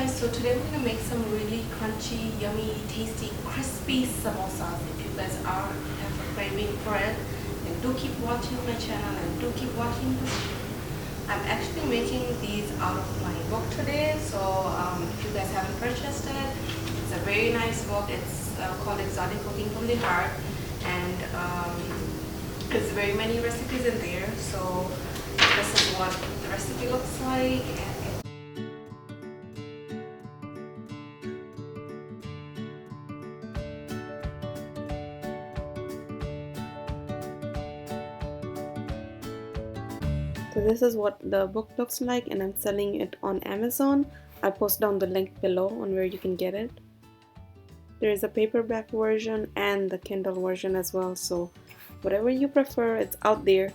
guys, so today we're gonna make some really crunchy, yummy, tasty, crispy samosas. If you guys have a craving for it, then do keep watching my channel and do keep watching this video. I'm actually making these out of my book today, so if you guys haven't purchased it, it's a very nice book. It's called Exotic Cooking from the Heart, and there's very many recipes in there. So this is what the recipe looks like. So this is what the book looks like, and I'm selling it on Amazon. I'll post down the link below on where you can get it. There is a paperback version and the Kindle version as well, so whatever you prefer, it's out there.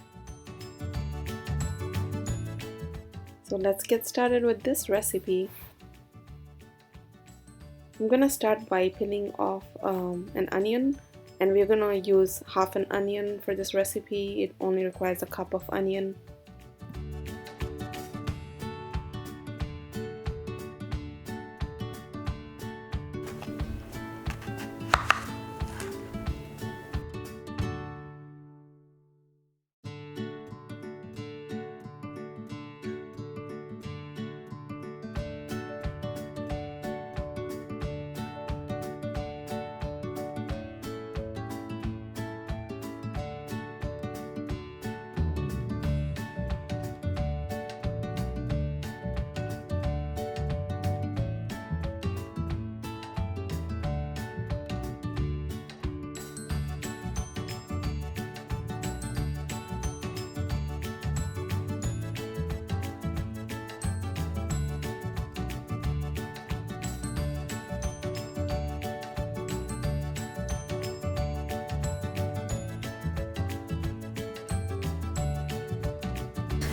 So let's get started with this recipe. I'm gonna start by peeling off an onion, and we're gonna use half an onion for this recipe. It only requires a cup of onion.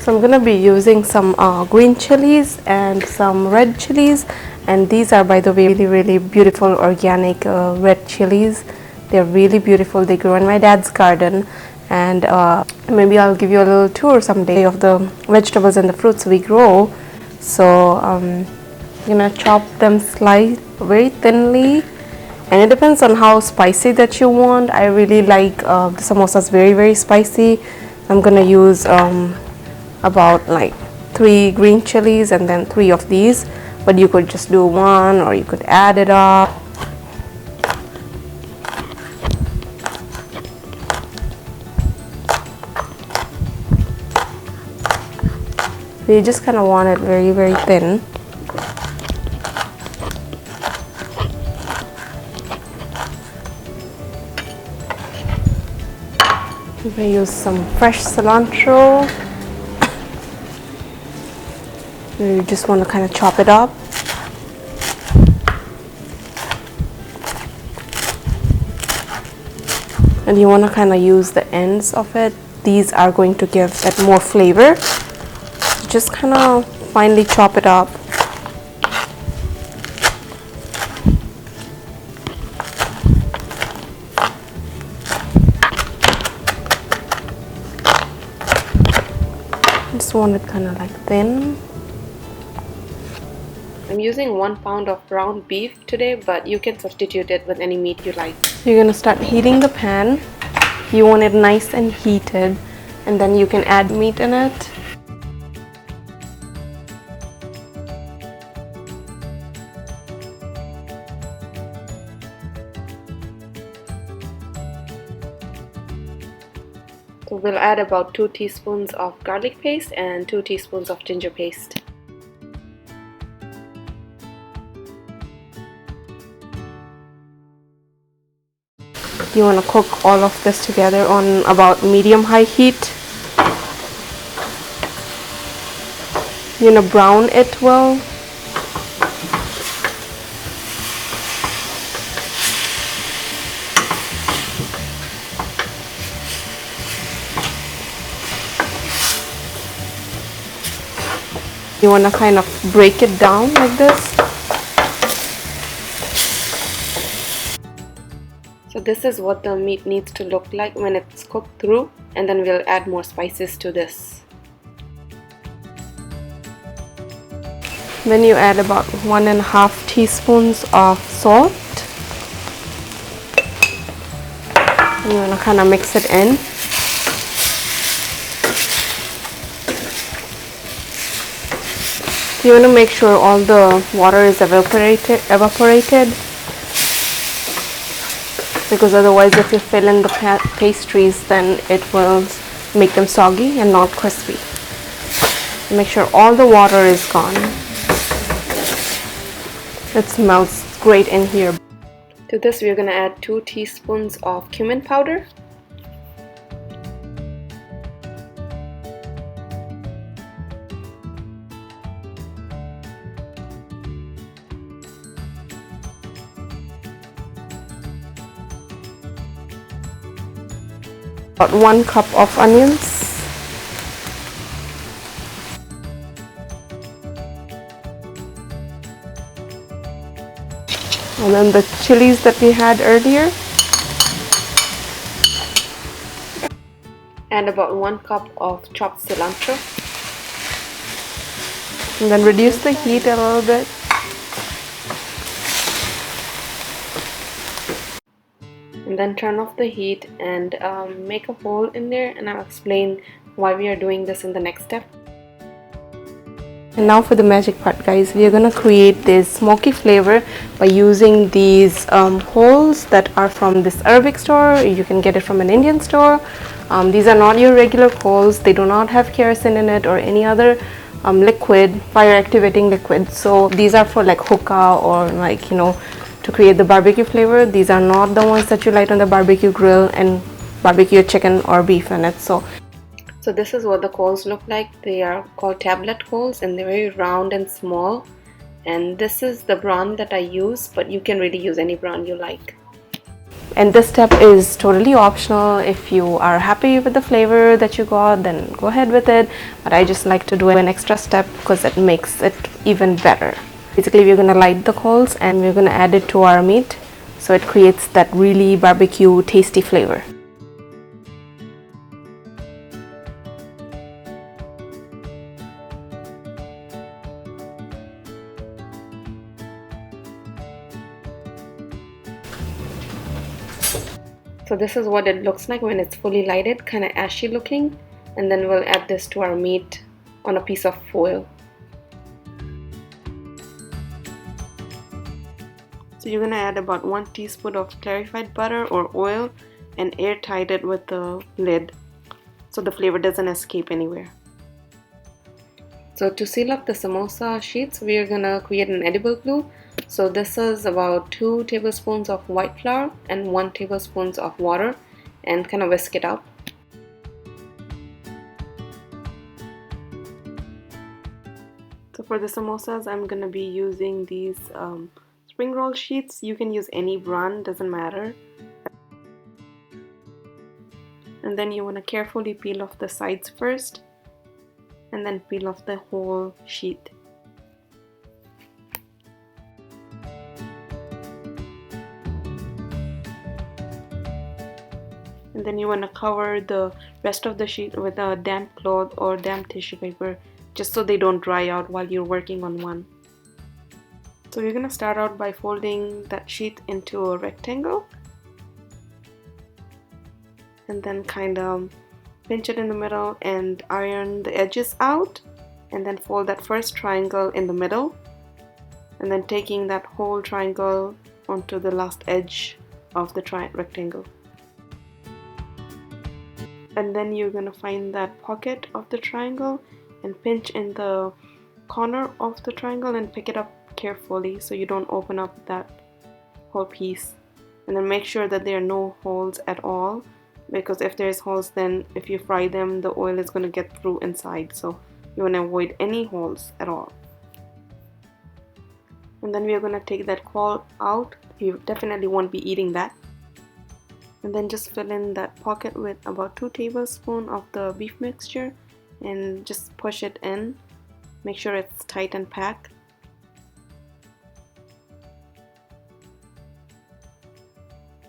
So I'm gonna be using some green chilies and some red chilies, and these are, by the way, really beautiful organic red chilies. They're really beautiful. They grow in my dad's garden, and maybe I'll give you a little tour someday of the vegetables and the fruits we grow. So I'm gonna chop them very thinly, and it depends on how spicy that you want. I really like the samosas very spicy. I'm gonna use about like 3 green chilies and then 3 of these, but you could just do 1 or you could add it up. You just kind of want it very thin. I'm going to use some fresh cilantro. You just want to kind of chop it up. And you want to kind of use the ends of it. These are going to give it more flavor. Just kind of finely chop it up. Just want it kind of like thin. I'm using 1 pound of ground beef today, but you can substitute it with any meat you like. You're gonna start heating the pan. You want it nice and heated, and then you can add meat in it. So we'll add about 2 teaspoons of garlic paste and 2 teaspoons of ginger paste. You want to cook all of this together on about medium-high heat. You want to brown it well. You want to kind of break it down like this. So this is what the meat needs to look like when it's cooked through, and then we'll add more spices to this. Then you add about 1.5 teaspoons of salt. You want to kind of mix it in. You want to make sure all the water is evaporated, because otherwise if you fill in the pastries, then it will make them soggy and not crispy. Make sure all the water is gone. It smells great in here. To this we're going to add 2 teaspoons of cumin powder. About 1 cup of onions. And then the chilies that we had earlier. And about 1 cup of chopped cilantro. And then reduce the heat a little bit. And then turn off the heat and make a hole in there, and I'll explain why we are doing this in the next step. And now for the magic part, guys. We are going to create this smoky flavor by using these holes that are from this Arabic store. You can get it from an Indian store. These are not your regular holes. They do not have kerosene in it or any other liquid, fire activating liquid. So these are for like hookah or like, you know, to create the barbecue flavor. These are not the ones that you light on the barbecue grill and barbecue chicken or beef in it. So this is what the coals look like. They are called tablet coals and they're very round and small. And this is the brand that I use, but you can really use any brand you like. And this step is totally optional. If you are happy with the flavor that you got, then go ahead with it. But I just like to do an extra step because it makes it even better. Basically, we're going to light the coals and we're going to add it to our meat, so it creates that really barbecue tasty flavor. So this is what it looks like when it's fully lighted, kind of ashy looking. And then we'll add this to our meat on a piece of foil. So you're going to add about 1 teaspoon of clarified butter or oil and airtight it with the lid so the flavor doesn't escape anywhere. So to seal up the samosa sheets, we are going to create an edible glue. So this is about 2 tablespoons of white flour and 1 tablespoon of water, and kind of whisk it up. So for the samosas, I'm going to be using these spring roll sheets. You can use any brand, doesn't matter. And then you want to carefully peel off the sides first and then peel off the whole sheet. And then you want to cover the rest of the sheet with a damp cloth or damp tissue paper, just so they don't dry out while you're working on one. So you're going to start out by folding that sheet into a rectangle and then kind of pinch it in the middle and iron the edges out, and then fold that first triangle in the middle and then taking that whole triangle onto the last edge of the rectangle. And then you're going to find that pocket of the triangle and pinch in the corner of the triangle and pick it up carefully so you don't open up that whole piece. And then make sure that there are no holes at all, because if there's holes, then if you fry them, the oil is going to get through inside. So you want to avoid any holes at all. And then we are going to take that caul out. You definitely won't be eating that. And then just fill in that pocket with about 2 tablespoons of the beef mixture and just push it in. Make sure it's tight and packed.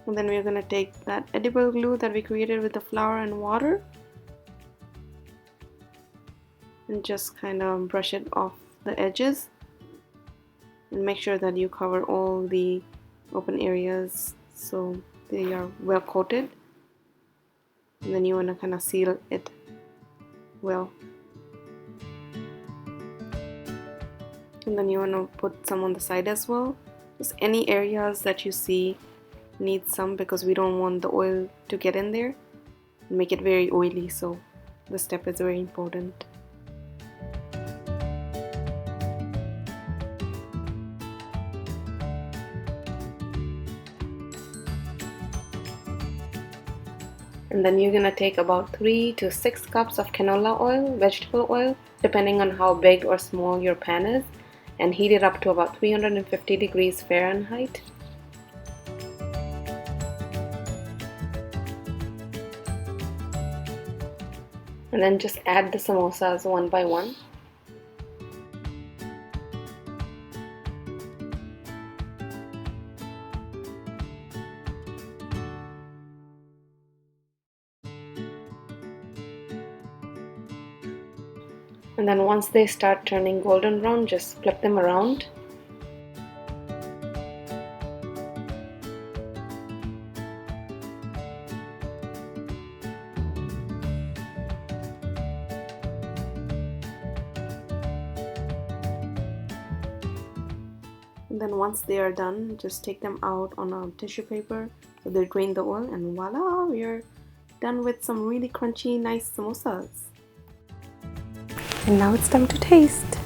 And then we're going to take that edible glue that we created with the flour and water and just kind of brush it off the edges. and make sure that you cover all the open areas so they are well coated. And then you want to kind of seal it well. And then you want to put some on the side as well. Just any areas that you see need some, because we don't want the oil to get in there and make it very oily, so this step is very important. And then you're gonna take about 3 to 6 cups of canola oil, vegetable oil, depending on how big or small your pan is, and heat it up to about 350 degrees Fahrenheit. And then just add the samosas one by one. And then once they start turning golden brown, just flip them around. And then once they are done, just take them out on a tissue paper so they drain the oil, and voila, we are done with some really crunchy, nice samosas. And now it's time to taste.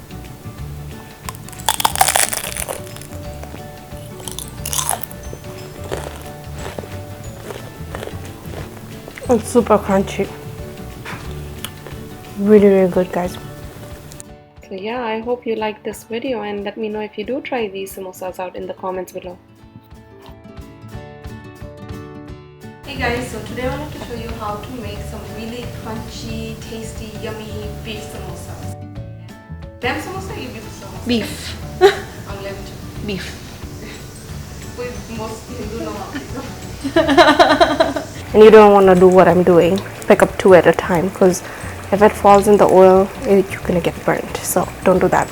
It's super crunchy. Really, really good, guys. So yeah, I hope you liked this video, and let me know if you do try these samosas out in the comments below. Hey guys, so today I wanted to show you how to make some really crunchy, tasty, yummy beef samosas. Lamb samosa or beef samosa? Beef. Beef. And you don't want to do what I'm doing, pick up 2 at a time, because if it falls in the oil, you're gonna get burnt, so don't do that.